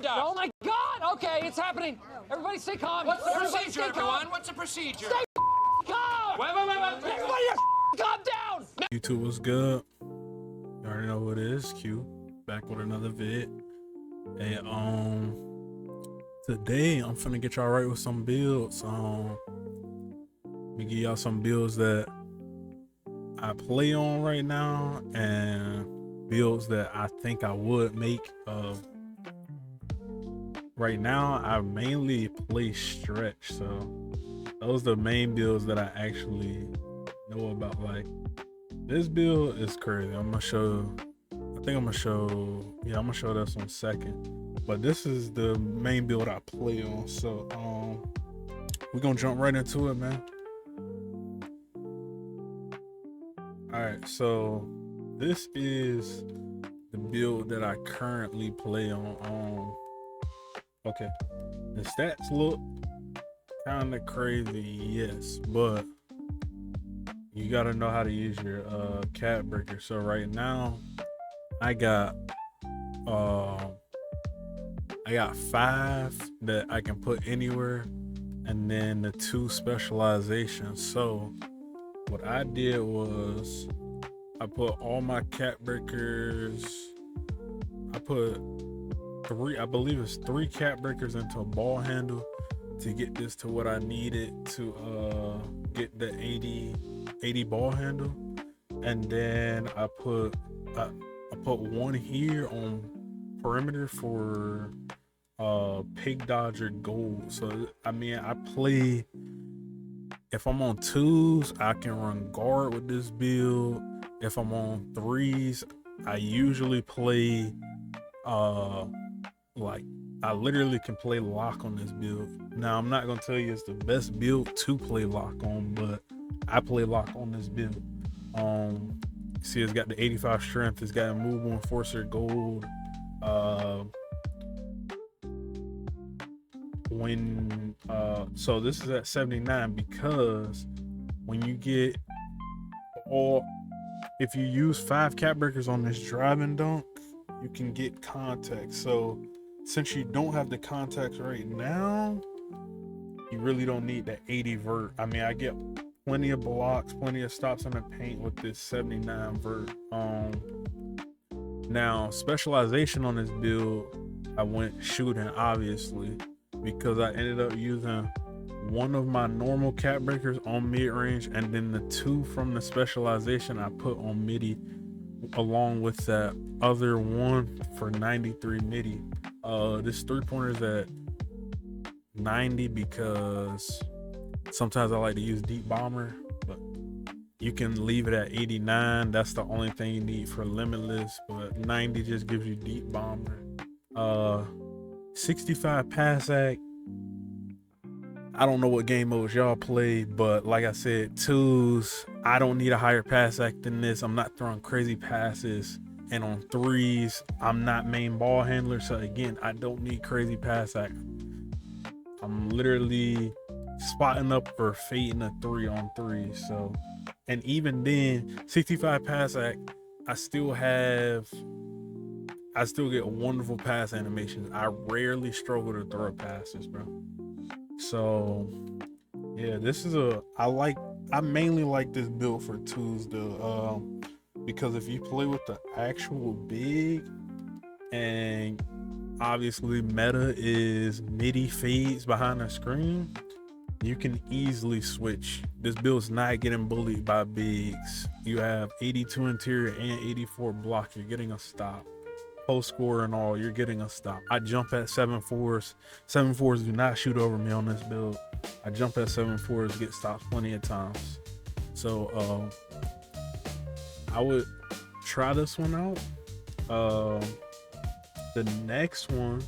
duff. Oh my God! Okay, it's happening. Everybody stay calm. What's the Everybody procedure, stay calm. everyone? What's the procedure? Stay calm. Wait. Everybody just calm down. YouTube was good. You already know who it is. Q back with another vid. And today I'm finna get y'all right with some builds. Let me give y'all some builds that I play on right now and builds that I think I would make. Right now I mainly play stretch, so those are the main builds that I actually know about. Like this build is crazy. I'm gonna show this one second, but this is the main build I play on. So we're gonna jump right into it, man. All right, so this is the build that I currently play on. Okay, the stats look kind of crazy, yes, but you gotta know how to use your cat breaker. So right now I got 5 that I can put anywhere, and then the 2 specializations. So what I did was I put all my cat breakers, I put 3, I believe it's 3 cat breakers into a ball handle to get this to what I needed to get the 80 ball handle. And then I put 1 here on perimeter for pig dodger gold. So I mean, I play, if I'm on 2s I can run guard with this build. If I'm on 3s I usually play like I literally can play lock on this build. Now I'm not gonna tell you it's the best build to play lock on, but I play lock on this build. See, it's got the 85 strength, it's got a movable enforcer gold. So this is at 79 because when you get if you use 5 cat breakers on this driving dunk, you can get contacts. So since you don't have the contacts right now, you really don't need that 80 vert. I mean, I get plenty of blocks, plenty of stops in the paint with this 79 vert. Now specialization on this build, I went shooting obviously because I ended up using 1 of my normal cat breakers on mid-range, and then the 2 from the specialization I put on midi along with that other 1 for 93 midi. This 3-pointer's at 90 because sometimes I like to use deep bomber, but you can leave it at 89. That's the only thing you need for limitless, but 90 just gives you deep bomber. 65 pass act. I don't know what game modes y'all play, but like I said, 2s, I don't need a higher pass act than this. I'm not throwing crazy passes. And on 3s, I'm not main ball handler, so again, I don't need crazy pass act. I'm literally spotting up or fading a 3 on 3s. So, and even then, 65 pass act, I still get wonderful pass animations. I rarely struggle to throw passes, bro. So yeah, this is I mainly like this build for 2s though, because if you play with the actual big, and obviously meta is midi fades behind the screen, you can easily switch. This build's not getting bullied by bigs. You have 82 interior and 84 block. You're getting a stop. Post score and all, you're getting a stop. I jump at 7-4s. 7-4s do not shoot over me on this build. I jump at 7-4s, get stops plenty of times. So I would try this one out. The next one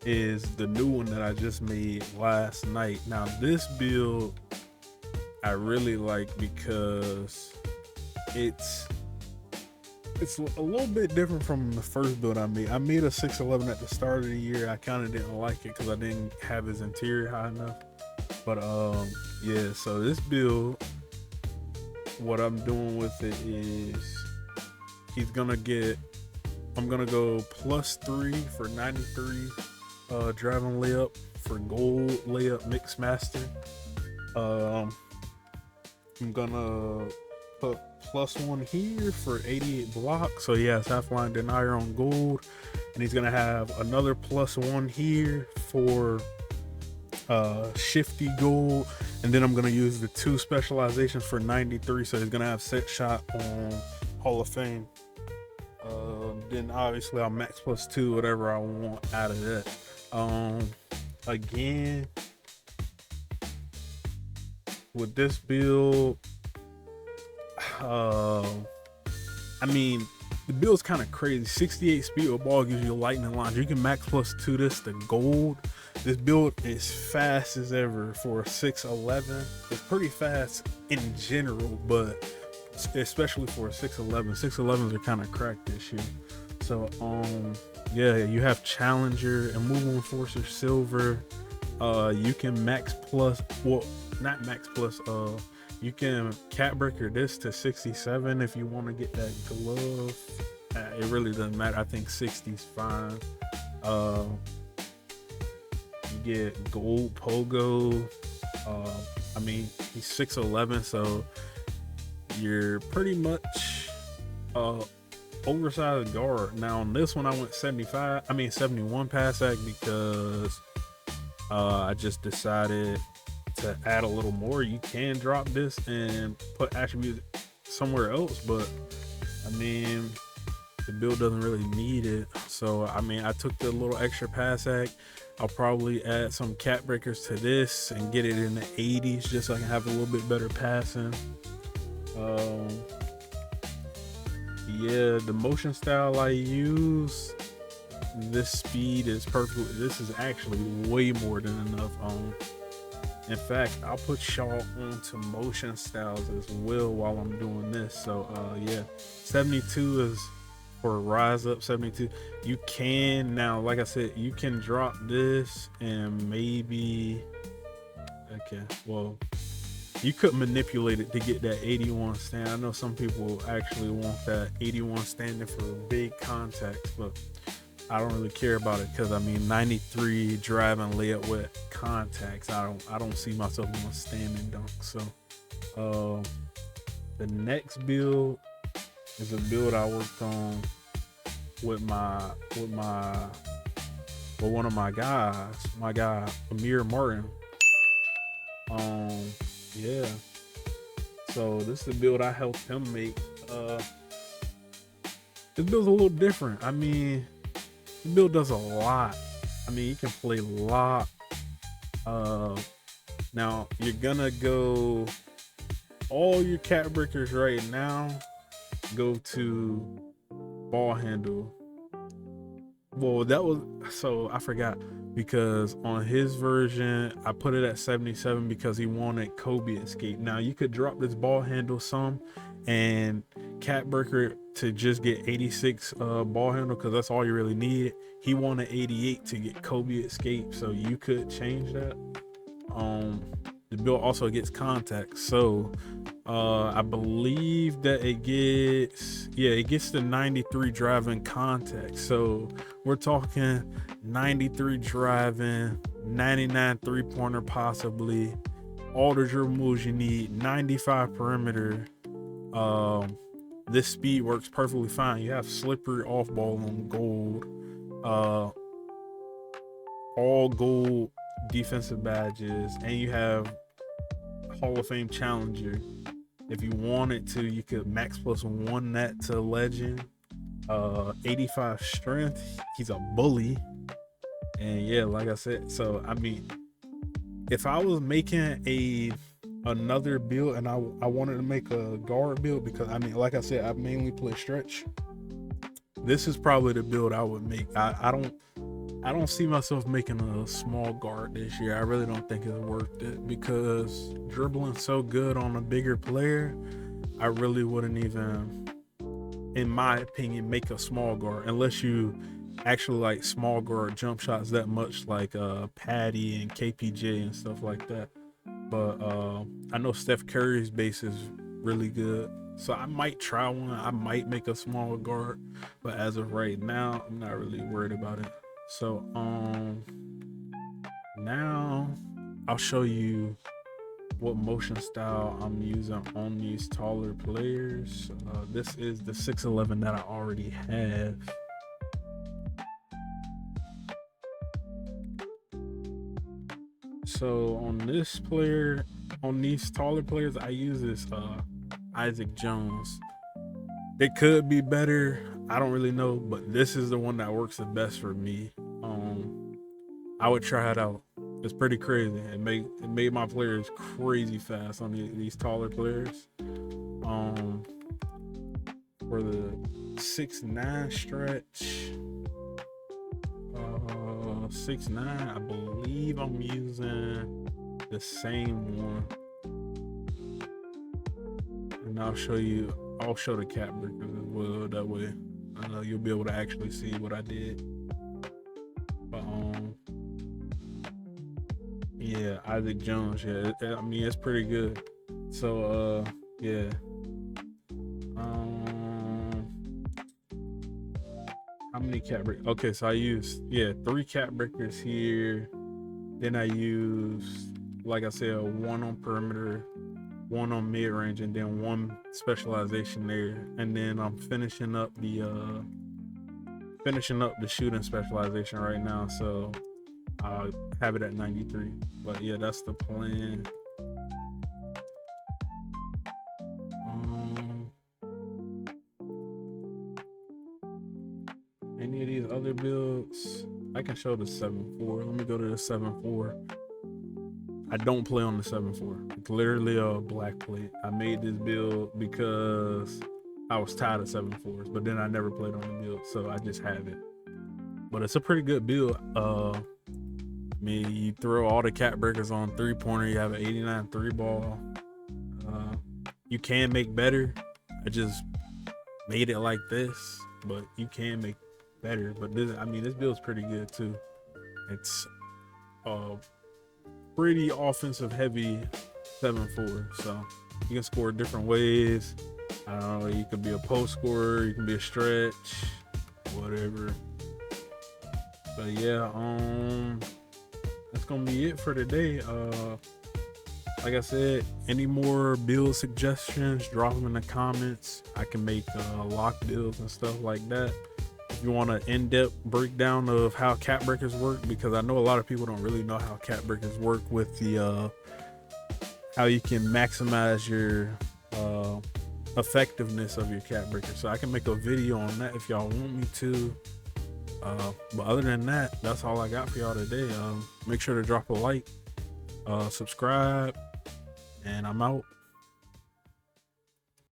is the new one that I just made last night. Now this build I really like because it's a little bit different from the first build I made. I made a 6'11" at the start of the year. I kind of didn't like it because I didn't have his interior high enough. But yeah, so this build, what I'm doing with it is he's gonna get I'm gonna go +3 for 93 driving layup for gold layup mix master. I'm gonna put +1 here for 88 block. So he has half line denier on gold, and he's gonna have another +1 here for shifty gold, and then I'm gonna use the 2 specializations for 93. So he's gonna have set shot on Hall of Fame. Then obviously I'll max +2 whatever I want out of that. Again, with this build, I mean, the build's kind of crazy. 68 speed with ball gives you lightning launch. You can max +2 this to gold. This build is fast as ever for a 6'11". It's pretty fast in general, but especially for a 6'11". 6'11s are kind of cracked this year. So yeah, you have Challenger and Moving Enforcer Silver. You can max plus, well, not max plus, you can cat breaker this to 67 if you want to get that glove. It really doesn't matter. I think 60 is fine. You get gold pogo. I mean, he's 6'11", so you're pretty much oversized guard. Now on this one I went 71 pass act because I just decided to add a little more. You can drop this and put attributes somewhere else, but I mean, the build doesn't really need it. So I mean, I took the little extra pass act. I'll probably add some cat breakers to this and get it in the 80s just so I can have a little bit better passing. Yeah, the motion style I use, this speed is perfect. This is actually way more than enough. In fact, I'll put y'all onto motion styles as well while I'm doing this. So yeah, 72 is for rise up. 72, you can, now like I said, you can drop this and maybe, okay, well, you could manipulate it to get that 81 stand. I know some people actually want that 81 standing for big contacts, but I don't really care about it because I mean 93 driving layup with contacts. I don't see myself doing standing dunk. So the next build is a build I worked on with one of my guys, my guy Amir Martin. Yeah, so this is the build I helped him make. This build's a little different. I mean, the build does a lot. I mean, you can play lock. Now you're gonna go all your cat breakers right now go to ball handle. Well, that was, so I forgot, because on his version I put it at 77 because he wanted Kobe escape. Now you could drop this ball handle some and cat breaker to just get 86 ball handle because that's all you really need. He wanted 88 to get Kobe escape, so you could change that. The build also gets contact, so I believe that it gets the 93 driving contact. So we're talking 93 driving, 99 three-pointer possibly, all the dribble moves you need, 95 perimeter. This speed works perfectly fine. You have slippery off ball on gold, all gold defensive badges, and you have Hall of Fame Challenger. If you wanted to, you could max +1 that to legend. 85 strength. He's a bully. And yeah, like I said, so I mean, if I was making another build and I wanted to make a guard build, because I mean, like I said, I mainly play stretch, this is probably the build I would make. I don't see myself making a small guard this year. I really don't think it's worth it because dribbling so good on a bigger player, I really wouldn't even, in my opinion, make a small guard unless you actually like small guard jump shots that much, like Patty and KPJ and stuff like that. But I know Steph Curry's base is really good. So I might try one. I might make a small guard, but as of right now, I'm not really worried about it. So now I'll show you what motion style I'm using on these taller players. This is the 6'11" that I already have. So on this player, on these taller players, I use this Isaac Jones. It could be better, I don't really know, but this is the one that works the best for me. I would try it out. It's pretty crazy. It made my players crazy fast on these taller players. For the 6'9" stretch, 6'9", I believe I'm using the same one. And I'll show the cap breakers as well. That way, you'll be able to actually see what I did. But yeah, Isaac Jones. Yeah, I mean it's pretty good. So yeah. How many cap breakers? Okay, so I used 3 cap breakers here. Then I used, like I said, 1 on perimeter, 1 on mid range, and then 1 specialization there. And then I'm finishing up the shooting specialization right now. So I'll have it at 93. But yeah, that's the plan. Any of these other builds, I can show the 7.4. Let me go to the 7.4. I don't play on the 7.4. It's literally a black plate. I made this build because I was tired of 7.4s, but then I never played on the build, so I just have it. But it's a pretty good build. I mean, you throw all the cap breakers on 3-pointer, you have an 89 3-ball. You can make better. I just made it like this, but you can make better. But this build's pretty good too. It's pretty offensive heavy 7.4, so you can score different ways. I don't know, you could be a post scorer, you can be a stretch, whatever. But yeah, that's gonna be it for today. Like I said, any more build suggestions, drop them in the comments. I can make lock builds and stuff like that. If you want an in-depth breakdown of how cap breakers work, because I know a lot of people don't really know how cap breakers work with the how you can maximize your effectiveness of your cap breaker. So I can make a video on that if y'all want me to. But other than that, that's all I got for y'all today. Make sure to drop a like, subscribe, and I'm out.